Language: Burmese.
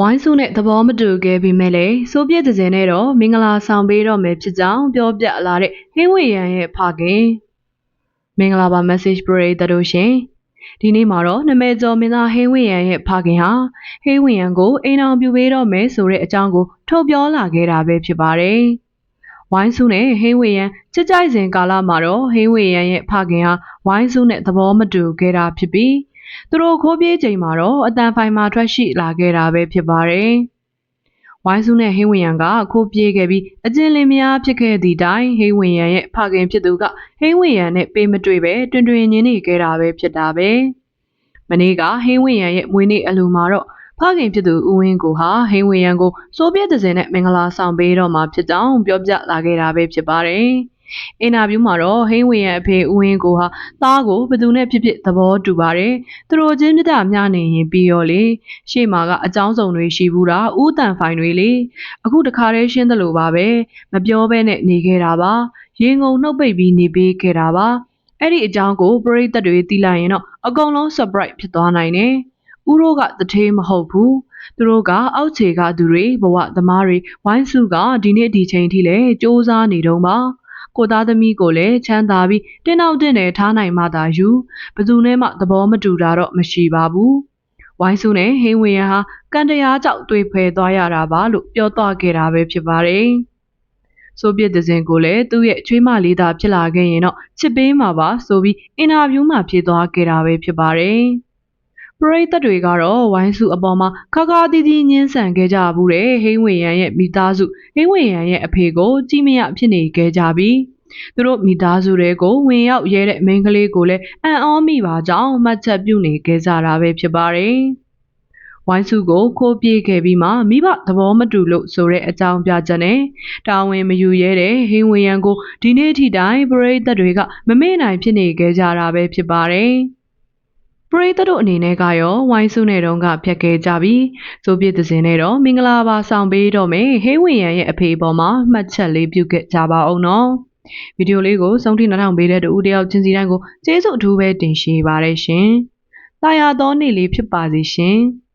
ဝိုင်းစုနဲ့သဘောမတူခဲ့ပေမဲ့လည်းဆိုဗီယက်တစ်စင်နဲ့တော့မင်္ဂလာဆောင်ပေးတော့မယ်ဖြစ်ကြောင်းပြောပြလာတဲ့ဟင်းဝေရန်ရဲ့ဖခင်မင်္ဂလာပါ message ပရိသတ်တို့ရှင်ဒီနေ့မှာတော့နမဲကျော်မင်းသားဟင်းဝေရန်ရဲ့ဖခင်ဟာဟင်းဝေရန်ကိုအိမ်အောင်ပြပေးတော့မယ်ဆိုတဲ့အကြောင်းကိုထုတ်ပြောလာခဲ့တာပဲဖြစ်ပါတယ်ဝိုင်းစုနဲ့ဟင်းဝေရန်ချစ်ကြိုက်စဉ်ကာလမှာတော့ဟင်းဝေရန်ရဲ့ဖခင်ဟာဝိုင်းစုနဲ့သဘောမတူခဲ့တာဖြစ်ပြီးသူတို့ခိုးပြေးချိန်မှာတော့အတန်ဖိုင်မှာထွက်ရှိလာခဲ့တာပဲဖြစ်ပါတယ်။ဝိုင်းစုနဲ့ဟင်းဝင်ရန်ကခိုးပြေးခဲ့ပြီးအကျဉ်းလင်းများဖြစ်ခဲ့သည့်တိုင်ဟင်းဝင်ရန်ရဲ့ဖခင်ဖြစ်သူကဟင်းဝင်ရန်နဲ့ပေးမတွေ့ပဲတွင်တွင်ညင်းနေခဲ့တာပဲဖြစ်တာပဲ။မနေ့ကဟင်းဝင်ရန်ရဲ့မွေးနေ့အလူမှာတော့ဖခင်ဖြစ်သူဦးဝင်းကိုဟာဟင်းဝင်ရန်ကိုဆိုဗီယက်တစ်စင်နဲ့မင်္ဂလာဆောင်ပေးတော့မှာဖြစ်ကြောင်းပြောပြလာခဲ့တာပဲဖြစ်ပါတယ်။အင်တာဗျူးမှာတော့ဟင်းဝင်ရန်အဖေဦးဝင်းကိုဟာသားကိုဘယ်သူနဲ့ဖြစ်ဖြစ်သဘောတူပါတယ်သူတို့ချင်းမြတ်တာမျှနေရင်ပြီးရောလေရှေ့မှာကအကြောင်းစုံတွေရှိဘူးတာဥတန်ဖိုင်တွေလေအခုတခါတည်းရှင်းတယ်လို့ပါပဲမပြောဘဲနဲ့နေခဲ့တာပါရေငုံနှုတ်ပိတ်ပြီးနေပေးခဲ့တာပါအဲ့ဒီအကြောင်းကိုပရိသတ်တွေသိလိုက်ရင်တော့အကုန်လုံး surprise ဖြစ်သွားနိုင်တယ်ဦးတို့ကတထေးမဟုတ်ဘူးသူတို့ကအောက်ခြေကသူတွေဘဝသမားတွေဝိုင်းစုကဒီနေ့ဒီချိန်ထိလည်းစူးစမ်းနေတော့ပါကိုသားသမီးကိုလည်းချမ်းသာပြီးတင်းနောက်တင်းနဲ့ထားနိုင်မှသာယူဘယ်သူနဲ့မှသဘောမတူတာတော့မရှိပါဘူးဝိုင်းစုနဲ့ဟင်းဝေရန်ဟာကန်တရားကြောင့်တွေ့ဖယ်သွားရတာပါလို့ပြောသွားခဲ့တာပဲဖြစ်ပါတယ်ဆိုဗီယက်တစ်စင်ကိုလည်းသူ့ရဲ့ချွေးမလေးသာဖြစ်လာခဲ့ရင်တော့ချစ်ပေးမှာပါဆိုပြီးအင်တာဗျူးမှာဖြေသွားခဲ့တာပဲဖြစ်ပါတယ်ပရိသတ်တွေကတော့ဝိုင်းစုအပေါ်မှာခါခါတီးတီးညှင်းဆန်ခဲ့ကြဘူးတဲ့ဟင်းဝေရန်ရဲ့မိသားစုဟင်းဝေရန်ရဲ့အဖေကိုကြည်မရဖြစ်နေခဲ့ကြပြီးသူတို့မိသားစုတွေကိုဝင်ရောက်ရဲတဲ့မိန်းကလေးကိုလည်းအံ့ဩမိပါကြောင်းမှတ်ချက်ပြုနေခဲ့ကြတာပဲဖြစ်ပါတယ်ဝိုင်းစုကိုခိုးပြေးခဲ့ပြီးမှမိဘသဘောမတူလို့ဆိုတဲ့အကြောင်းပြချက်နဲ့တာဝန်မယူရဲတဲ့ဟင်းဝေရန်ကိုဒီနေ့ထိတိုင်ပရိသတ်တွေကမမေ့နိုင်ဖြစ်နေခဲ့ကြတာပဲဖြစ်ပါတယ်ပရိသတ်တို့အနေနဲ့ကရောဝိုင်းစုနဲ့တုန်းကဖြတ်ခဲ့ကြပြီးဆိုပြစ်သစဉ်နဲ့တော့မင်္ဂလာပါဆောင်ပေးတော့မယ်ဟေးဝင်ရန်ရဲ့အဖေပေါ်မှာမှတ်ချက်လေးပြုခဲ့ကြပါအောင်နော်ဗီဒီယိုလေးကိုဆုံးထိနောက်ထောင်ပေးတဲ့တူတယောက်ချင်းစီတိုင်းကိုကျေးဇူးအထူးပဲတင်ရှိပါတယ်ရှင်။တာယာသောနေ့လေးဖြစ်ပါစေရှင်။